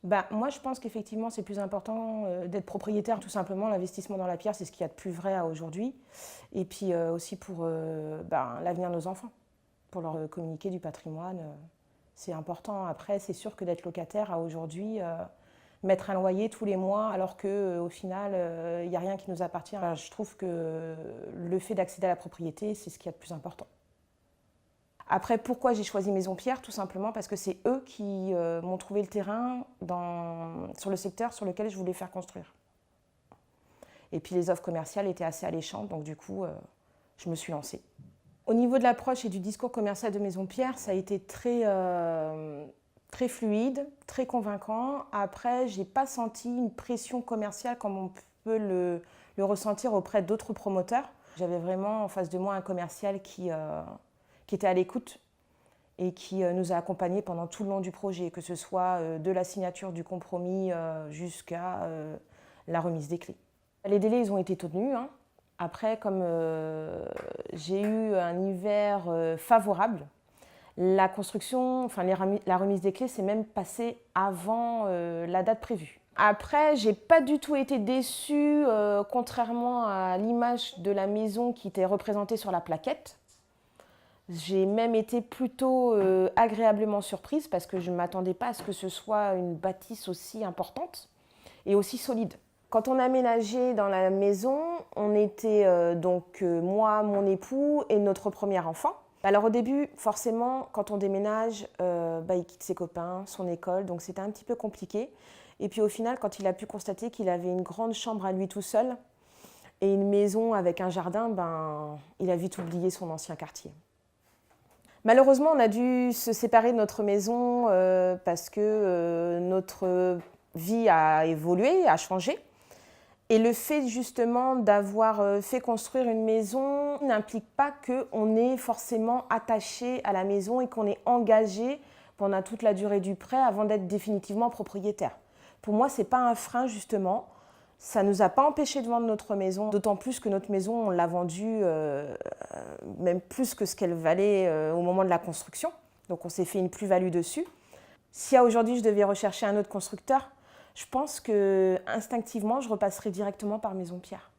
Moi, je pense qu'effectivement, c'est plus important d'être propriétaire. Tout simplement, l'investissement dans la pierre, c'est ce qu'il y a de plus vrai à aujourd'hui. Et puis aussi pour l'avenir de nos enfants, pour leur communiquer du patrimoine. C'est important. Après, c'est sûr que d'être locataire à aujourd'hui, mettre un loyer tous les mois, alors qu'au final, il n'y a rien qui nous appartient. Je trouve que le fait d'accéder à la propriété, c'est ce qu'il y a de plus important. Après, pourquoi j'ai choisi Maison Pierre? Tout simplement parce que c'est eux qui m'ont trouvé le terrain sur le secteur sur lequel je voulais faire construire. Et puis les offres commerciales étaient assez alléchantes, donc du coup, je me suis lancée. Au niveau de l'approche et du discours commercial de Maison Pierre, ça a été très fluide, très convaincant. Après, je n'ai pas senti une pression commerciale comme on peut le ressentir auprès d'autres promoteurs. J'avais vraiment en face de moi un commercial qui était à l'écoute et qui nous a accompagnés pendant tout le long du projet, que ce soit de la signature du compromis jusqu'à la remise des clés. Les délais, ils ont été tenus. Après, comme j'ai eu un hiver favorable, la construction, la remise des clés s'est même passée avant la date prévue. Après, j'ai pas du tout été déçue, contrairement à l'image de la maison qui était représentée sur la plaquette. J'ai même été plutôt agréablement surprise parce que je ne m'attendais pas à ce que ce soit une bâtisse aussi importante et aussi solide. Quand on a aménagé dans la maison, on était moi, mon époux et notre premier enfant. Alors au début, forcément, quand on déménage, il quitte ses copains, son école, donc c'était un petit peu compliqué. Et puis au final, quand il a pu constater qu'il avait une grande chambre à lui tout seul et une maison avec un jardin, il a vite oublié son ancien quartier. Malheureusement, on a dû se séparer de notre maison parce que notre vie a évolué, a changé. Et le fait justement d'avoir fait construire une maison n'implique pas qu'on est forcément attaché à la maison et qu'on est engagé pendant toute la durée du prêt avant d'être définitivement propriétaire. Pour moi, ce n'est pas un frein justement. Ça ne nous a pas empêché de vendre notre maison, d'autant plus que notre maison, on l'a vendue même plus que ce qu'elle valait au moment de la construction. Donc on s'est fait une plus-value dessus. Si aujourd'hui je devais rechercher un autre constructeur, je pense que instinctivement, je repasserai directement par Maison Pierre.